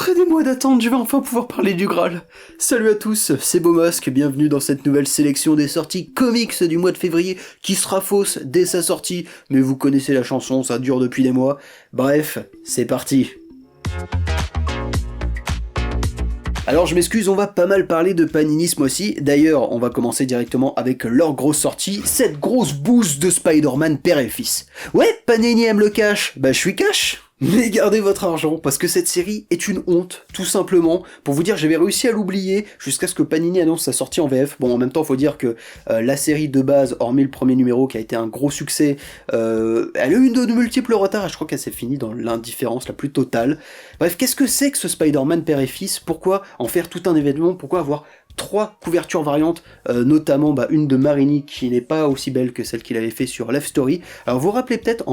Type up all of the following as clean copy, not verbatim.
Après des mois d'attente, je vais enfin pouvoir parler du Graal. Salut à tous, c'est Beaumasque, bienvenue dans cette nouvelle sélection des sorties comics du mois de février, qui sera fausse dès sa sortie, mais vous connaissez la chanson, ça dure depuis des mois. Bref, c'est parti. Alors je m'excuse, on va pas mal parler de Panini ce mois-ci. D'ailleurs, on va commencer directement avec leur grosse sortie, cette grosse bouse de Spider-Man père et fils. Ouais, Panini aime le cash, bah je suis cash. Mais gardez votre argent, parce que cette série est une honte, tout simplement. Pour vous dire, j'avais réussi à l'oublier, jusqu'à ce que Panini annonce sa sortie en VF. Bon, en même temps, faut dire que la série de base, hormis le premier numéro, qui a été un gros succès, elle a eu de multiples retards, et je crois qu'elle s'est finie dans l'indifférence la plus totale. Bref, qu'est-ce que c'est que ce Spider-Man père et fils? Pourquoi en faire tout un événement? Pourquoi avoir 3 couvertures variantes, notamment une de Marini qui n'est pas aussi belle que celle qu'il avait fait sur Love Story. Alors vous vous rappelez peut-être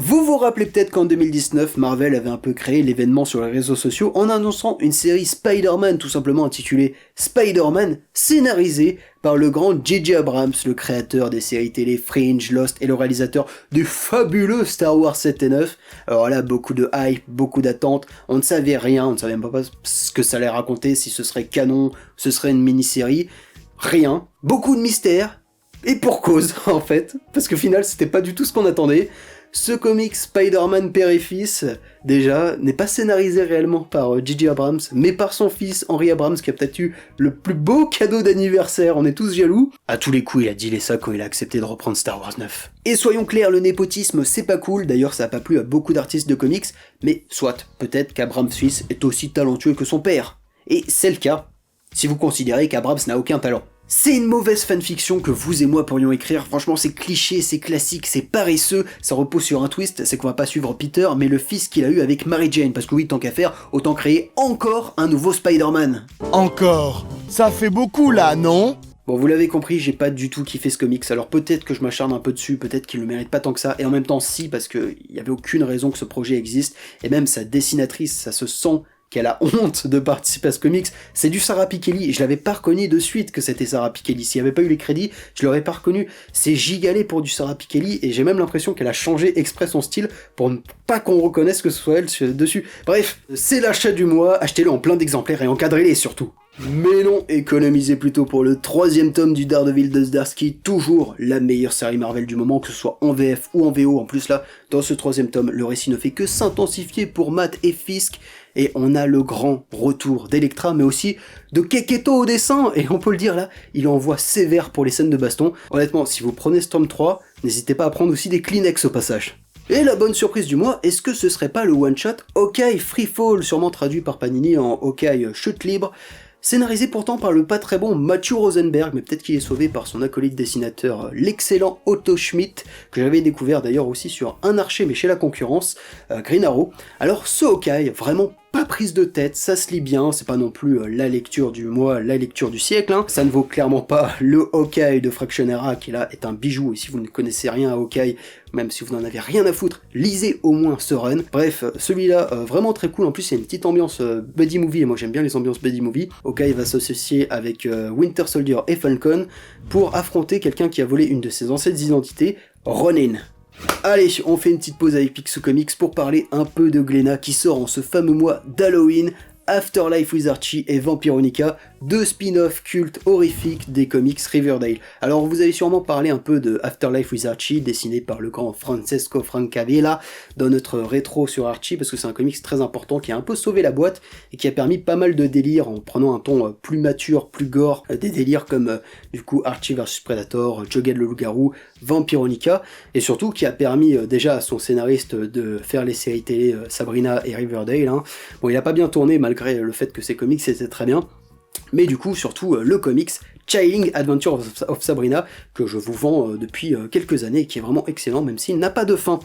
vous rappelez peut-être qu'en 2019, Marvel avait un peu créé l'événement sur les réseaux sociaux en annonçant une série Spider-Man tout simplement intitulée Spider-Man, scénarisée par le grand J.J. Abrams, le créateur des séries télé Fringe, Lost et le réalisateur du fabuleux Star Wars 7 et 9. Alors là, beaucoup de hype, beaucoup d'attentes, on ne savait rien, on ne savait même pas ce que ça allait raconter, si ce serait canon, ce serait une mini-série, rien, beaucoup de mystères, et pour cause en fait, parce qu'au final c'était pas du tout ce qu'on attendait. Ce comic Spider-Man père et fils, déjà, n'est pas scénarisé réellement par J.J. Abrams, mais par son fils Henry Abrams, qui a peut-être eu le plus beau cadeau d'anniversaire, on est tous jaloux. À tous les coups, il a dealé ça quand il a accepté de reprendre Star Wars 9. Et soyons clairs, le népotisme, c'est pas cool, d'ailleurs ça a pas plu à beaucoup d'artistes de comics, mais soit, peut-être qu'Abrams fils est aussi talentueux que son père. Et c'est le cas, si vous considérez qu'Abrams n'a aucun talent. C'est une mauvaise fanfiction que vous et moi pourrions écrire, franchement c'est cliché, c'est classique, c'est paresseux, ça repose sur un twist, c'est qu'on va pas suivre Peter, mais le fils qu'il a eu avec Mary Jane, parce que oui, tant qu'à faire, autant créer encore un nouveau Spider-Man. Encore? Ça fait beaucoup là, non? Bon, vous l'avez compris, j'ai pas du tout kiffé ce comics, alors peut-être que je m'acharne un peu dessus, peut-être qu'il le mérite pas tant que ça, et en même temps si, parce que y avait aucune raison que ce projet existe, et même sa dessinatrice, ça se sent qu'elle a honte de participer à ce comics, c'est du Sarah Pikeli, et je l'avais pas reconnu de suite que c'était Sarah Pikeli, s'il y avait pas eu les crédits, je l'aurais pas reconnu, c'est gigalé pour du Sarah Pikeli, et j'ai même l'impression qu'elle a changé exprès son style pour ne pas qu'on reconnaisse que ce soit elle dessus. Bref, c'est l'achat du mois, achetez-le en plein d'exemplaires et encadrez-les surtout. Mais non, économisez plutôt pour le 3e tome du Daredevil de Zdarsky, toujours la meilleure série Marvel du moment, que ce soit en VF ou en VO. En plus là, dans ce 3e tome, le récit ne fait que s'intensifier pour Matt et Fisk, et on a le grand retour d'Electra, mais aussi de Keketo au dessin, et on peut le dire là, il envoie sévère pour les scènes de baston. Honnêtement, si vous prenez ce tome 3, n'hésitez pas à prendre aussi des Kleenex au passage. Et la bonne surprise du mois, est-ce que ce serait pas le one-shot Hawkeye Freefall, sûrement traduit par Panini en Hawkeye Chute Libre, scénarisé pourtant par le pas très bon Matthew Rosenberg, mais peut-être qu'il est sauvé par son acolyte dessinateur, l'excellent Otto Schmidt, que j'avais découvert d'ailleurs aussi sur Un Archer mais chez la concurrence, Green Arrow. Alors ce Hawkeye, vraiment pas prise de tête, ça se lit bien, c'est pas non plus la lecture du mois, la lecture du siècle, hein. Ça ne vaut clairement pas le Hawkeye de Fractionera, qui là est un bijou, et si vous ne connaissez rien à Hawkeye, même si vous n'en avez rien à foutre, lisez au moins ce run. Bref, celui-là, vraiment très cool, en plus il y a une petite ambiance buddy movie, et moi j'aime bien les ambiances buddy movie. Hawkeye va s'associer avec Winter Soldier et Falcon pour affronter quelqu'un qui a volé une de ses anciennes identités, Ronin. Allez, on fait une petite pause avec Picsou Comics pour parler un peu de Glénat qui sort en ce fameux mois d'Halloween, Afterlife with Archie et Vampironica, deux spin-offs cultes horrifiques des comics Riverdale. Alors vous avez sûrement parlé un peu de Afterlife with Archie, dessiné par le grand Francesco Francavilla, dans notre rétro sur Archie, parce que c'est un comics très important qui a un peu sauvé la boîte, et qui a permis pas mal de délires en prenant un ton plus mature, plus gore, des délires comme du coup Archie vs Predator, Jughead le loup-garou, Vampironica, et surtout qui a permis déjà à son scénariste de faire les séries télé Sabrina et Riverdale, hein. Bon, il a pas bien tourné malgré le fait que ces comics étaient très bien, mais du coup surtout le comics Chilling Adventure of Sabrina, que je vous vends depuis quelques années, et qui est vraiment excellent même s'il n'a pas de fin.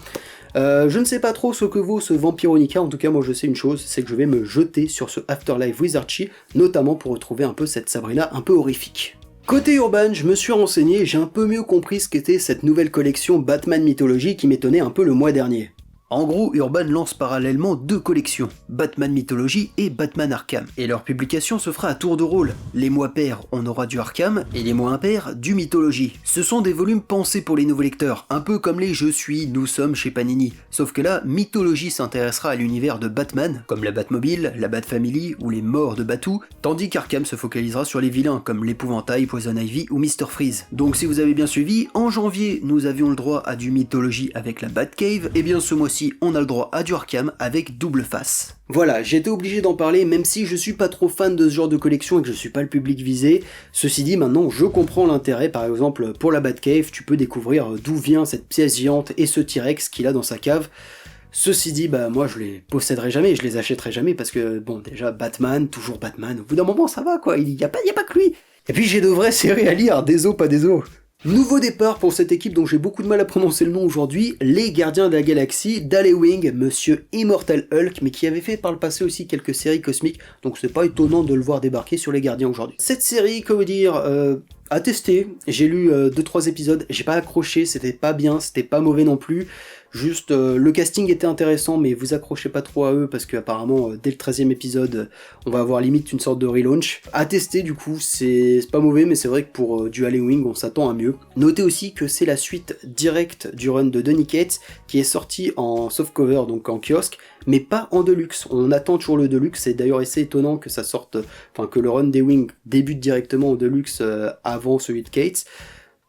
Je ne sais pas trop ce que vaut ce Vampironica, en tout cas moi je sais une chose, c'est que je vais me jeter sur ce Afterlife with Archie, notamment pour retrouver un peu cette Sabrina un peu horrifique. Côté Urban, je me suis renseigné et j'ai un peu mieux compris ce qu'était cette nouvelle collection Batman Mythologie qui m'étonnait un peu le mois dernier. En gros, Urban lance parallèlement 2 collections, Batman Mythology et Batman Arkham, et leur publication se fera à tour de rôle. Les mois pairs, on aura du Arkham, et les mois impairs, du Mythology. Ce sont des volumes pensés pour les nouveaux lecteurs, un peu comme les Je suis, Nous sommes chez Panini. Sauf que là, Mythology s'intéressera à l'univers de Batman, comme la Batmobile, la Bat-Family ou les morts de Batou, tandis qu'Arkham se focalisera sur les vilains, comme l'Épouvantail, Poison Ivy ou Mr. Freeze. Donc si vous avez bien suivi, en janvier, nous avions le droit à du Mythology avec la Batcave, et bien ce mois-ci, on a le droit à du Arkham avec Double Face. Voilà, j'étais obligé d'en parler, même si je suis pas trop fan de ce genre de collection et que je suis pas le public visé. Ceci dit, maintenant, je comprends l'intérêt. Par exemple, pour la Batcave, tu peux découvrir d'où vient cette pièce géante et ce T-Rex qu'il a dans sa cave. Ceci dit, bah moi je les posséderai jamais, je les achèterai jamais parce que, bon, déjà Batman, toujours Batman, au bout d'un moment ça va quoi, il y a pas que lui. Et puis j'ai de vraies séries à lire, des os pas des os. Nouveau départ pour cette équipe dont j'ai beaucoup de mal à prononcer le nom aujourd'hui, les Gardiens de la Galaxie d'Alewing, Monsieur Immortal Hulk, mais qui avait fait par le passé aussi quelques séries cosmiques, donc c'est pas étonnant de le voir débarquer sur les Gardiens aujourd'hui. Cette série, comment dire, à tester, j'ai lu 2-3 épisodes, j'ai pas accroché, c'était pas bien, c'était pas mauvais non plus. Juste, le casting était intéressant, mais vous accrochez pas trop à eux, parce qu'apparemment, dès le 13e épisode, on va avoir limite une sorte de relaunch. À tester, du coup, c'est pas mauvais, mais c'est vrai que pour du Halloween, on s'attend à mieux. Notez aussi que c'est la suite directe du run de Donny Cates, qui est sorti en softcover, donc en kiosque, mais pas en deluxe. On attend toujours le deluxe, c'est d'ailleurs assez étonnant que ça sorte, enfin que le run des Wings débute directement au deluxe avant celui de Cates.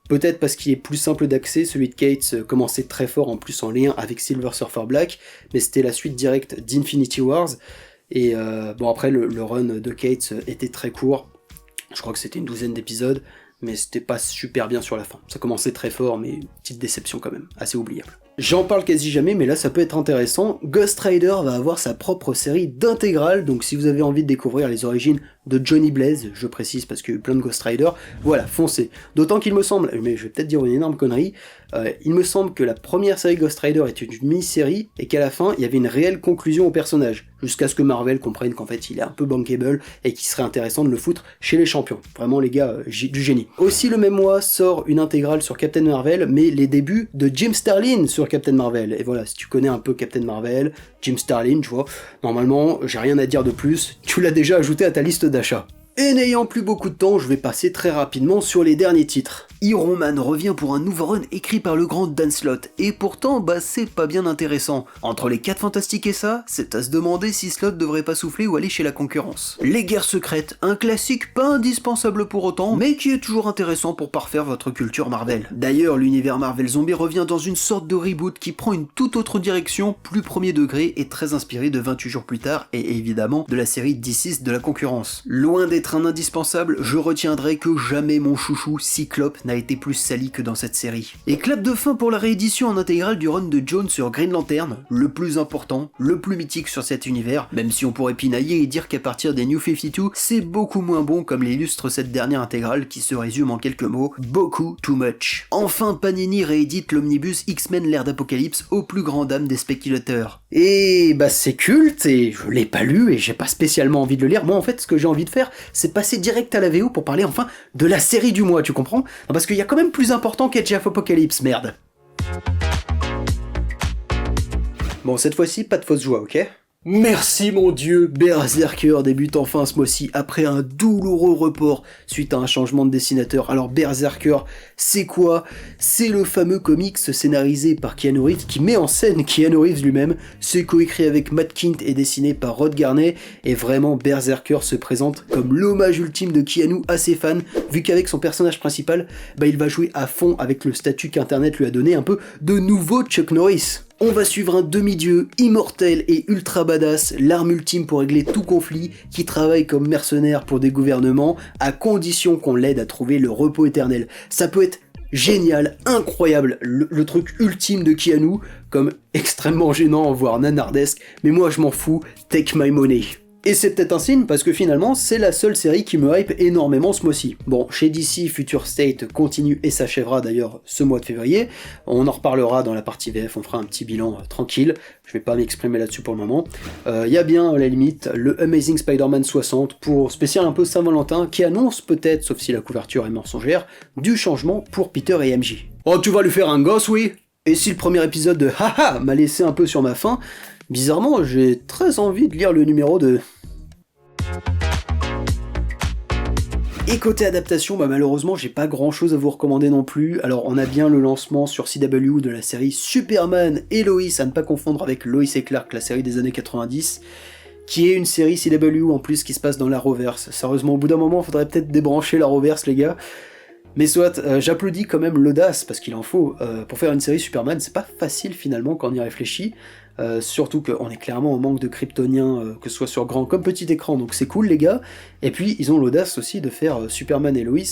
Peut-être parce qu'il est plus simple d'accès, celui de Cates commençait très fort en plus en lien avec Silver Surfer Black, mais c'était la suite directe d'Infinity Wars, et bon après le run de Cates était très court, je crois que c'était une 12aine d'épisodes, mais c'était pas super bien sur la fin. Ça commençait très fort, mais petite déception quand même, assez oubliable. J'en parle quasi jamais, mais là ça peut être intéressant. Ghost Rider va avoir sa propre série d'intégrales, donc si vous avez envie de découvrir les origines de Johnny Blaze, je précise parce qu'il y a eu plein de Ghost Rider, voilà, foncez. D'autant qu'il me semble, mais je vais peut-être dire une énorme connerie, il me semble que la première série Ghost Rider était une mini-série, et qu'à la fin, il y avait une réelle conclusion au personnage, jusqu'à ce que Marvel comprenne qu'en fait il est un peu bankable, et qu'il serait intéressant de le foutre chez les champions. Vraiment les gars, du génie. Aussi le même mois sort une intégrale sur Captain Marvel, mais les débuts de Jim Starlin sur Captain Marvel. Et voilà, si tu connais un peu Captain Marvel, Jim Starlin, tu vois, normalement, j'ai rien à dire de plus, tu l'as déjà ajouté à ta liste d'achat. Et n'ayant plus beaucoup de temps, je vais passer très rapidement sur les derniers titres. Iron Man revient pour un nouveau run écrit par le grand Dan Slott, et pourtant, bah c'est pas bien intéressant. Entre les 4 fantastiques et ça, c'est à se demander si Slott devrait pas souffler ou aller chez la concurrence. Les guerres secrètes, un classique pas indispensable pour autant, mais qui est toujours intéressant pour parfaire votre culture Marvel. D'ailleurs, l'univers Marvel Zombie revient dans une sorte de reboot qui prend une toute autre direction, plus premier degré et très inspiré de 28 jours plus tard, et évidemment de la série D6 de la concurrence. Loin d'être un indispensable, je retiendrai que jamais mon chouchou Cyclope n'a été plus sali que dans cette série. Et clap de fin pour la réédition en intégrale du run de Jones sur Green Lantern, le plus important, le plus mythique sur cet univers, même si on pourrait pinailler et dire qu'à partir des New 52, c'est beaucoup moins bon comme l'illustre cette dernière intégrale qui se résume en quelques mots, beaucoup too much. Enfin Panini réédite l'omnibus X-Men l'ère d'Apocalypse au plus grand dam des spéculateurs. Et bah c'est culte, et je l'ai pas lu et j'ai pas spécialement envie de le lire. Moi en fait ce que j'ai envie de faire, c'est passer direct à la VO pour parler enfin de la série du mois, tu comprends? Non, parce qu'il y a quand même plus important qu'Age of Apocalypse, merde. Bon, cette fois-ci, pas de fausse joie, ok? Merci mon dieu, Berserker débute enfin ce mois-ci après un douloureux report suite à un changement de dessinateur. Alors Berserker, c'est quoi? C'est le fameux comics scénarisé par Keanu Reeves qui met en scène Keanu Reeves lui-même. C'est coécrit avec Matt Kindt et dessiné par Rod Garney, et vraiment Berserker se présente comme l'hommage ultime de Keanu à ses fans, vu qu'avec son personnage principal, bah il va jouer à fond avec le statut qu'internet lui a donné, un peu de nouveau Chuck Norris. On va suivre un demi-dieu, immortel et ultra badass, l'arme ultime pour régler tout conflit, qui travaille comme mercenaire pour des gouvernements, à condition qu'on l'aide à trouver le repos éternel. Ça peut être génial, incroyable, le truc ultime de Keanu, comme extrêmement gênant, voire nanardesque, mais moi je m'en fous, take my money. Et c'est peut-être un signe parce que finalement c'est la seule série qui me hype énormément ce mois-ci. Bon, chez DC, Future State continue et s'achèvera d'ailleurs ce mois de février. On en reparlera dans la partie VF, on fera un petit bilan tranquille. Je vais pas m'exprimer là-dessus pour le moment. Y a bien à la limite le Amazing Spider-Man 60 pour spécial un peu Saint-Valentin qui annonce peut-être, sauf si la couverture est mensongère, du changement pour Peter et MJ. Oh, tu vas lui faire un gosse, oui? Et si le premier épisode de Haha m'a laissé un peu sur ma faim, bizarrement j'ai très envie de lire le numéro 2. Et côté adaptation, malheureusement j'ai pas grand chose à vous recommander non plus. Alors on a bien le lancement sur CW de la série Superman et Lois, à ne pas confondre avec Lois et Clark, la série des années 90, qui est une série CW en plus qui se passe dans l'Arrowverse. Sérieusement, au bout d'un moment, il faudrait peut-être débrancher l'Arrowverse, les gars. Mais soit, j'applaudis quand même l'audace, parce qu'il en faut. Pour faire une série Superman, c'est pas facile finalement quand on y réfléchit. Surtout qu'on est clairement en manque de kryptoniens, que ce soit sur grand comme petit écran, donc c'est cool les gars. Et puis ils ont l'audace aussi de faire Superman et Lois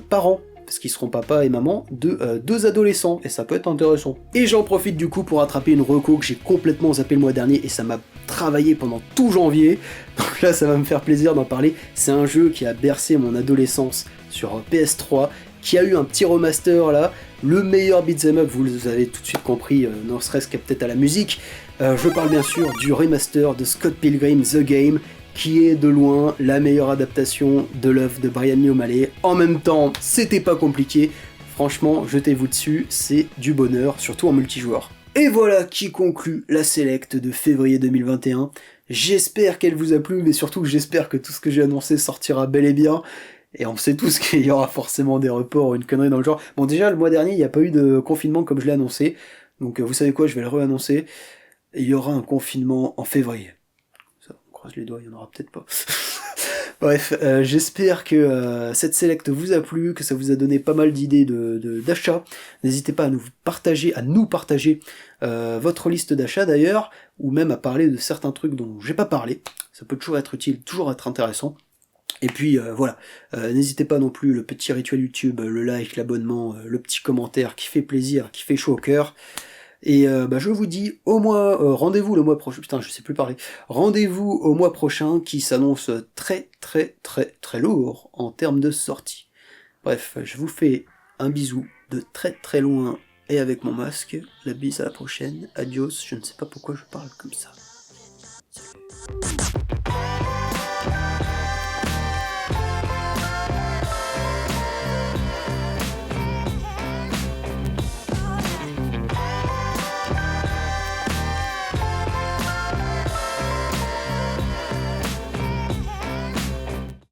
par an, parce qu'ils seront papa et maman de 2 adolescents, et ça peut être intéressant. Et j'en profite du coup pour attraper une reco que j'ai complètement zappé le mois dernier, et ça m'a travaillé pendant tout janvier, donc là ça va me faire plaisir d'en parler. C'est un jeu qui a bercé mon adolescence sur PS3, qui a eu un petit remaster là, le meilleur beat'em up, vous avez tout de suite compris, ne serait-ce qu'à peut-être à la musique. Je parle bien sûr du remaster de Scott Pilgrim The Game, qui est de loin la meilleure adaptation de l'œuvre de Brian Lee O'Malley. En même temps, c'était pas compliqué, franchement, jetez-vous dessus, c'est du bonheur, surtout en multijoueur. Et voilà qui conclut la Select de février 2021. J'espère qu'elle vous a plu, mais surtout j'espère que tout ce que j'ai annoncé sortira bel et bien. Et on sait tous qu'il y aura forcément des reports ou une connerie dans le genre. Bon déjà, le mois dernier, il n'y a pas eu de confinement comme je l'ai annoncé. Donc vous savez quoi, je vais le re-annoncer. Et il y aura un confinement en février. Ça, on croise les doigts, il n'y en aura peut-être pas. Bref, j'espère que cette select vous a plu, que ça vous a donné pas mal d'idées d'achat. N'hésitez pas à nous partager, votre liste d'achats d'ailleurs, ou même à parler de certains trucs dont j'ai pas parlé. Ça peut toujours être utile, toujours être intéressant. Et puis voilà, n'hésitez pas non plus, le petit rituel YouTube, le like, l'abonnement, le petit commentaire qui fait plaisir, qui fait chaud au cœur. Et je vous dis au mois, rendez-vous le mois prochain, putain je sais plus parler, rendez-vous au mois prochain qui s'annonce très très très très lourd en termes de sortie. Bref, je vous fais un bisou de très très loin et avec mon masque, la bise à la prochaine, adios, je ne sais pas pourquoi je parle comme ça. Salut.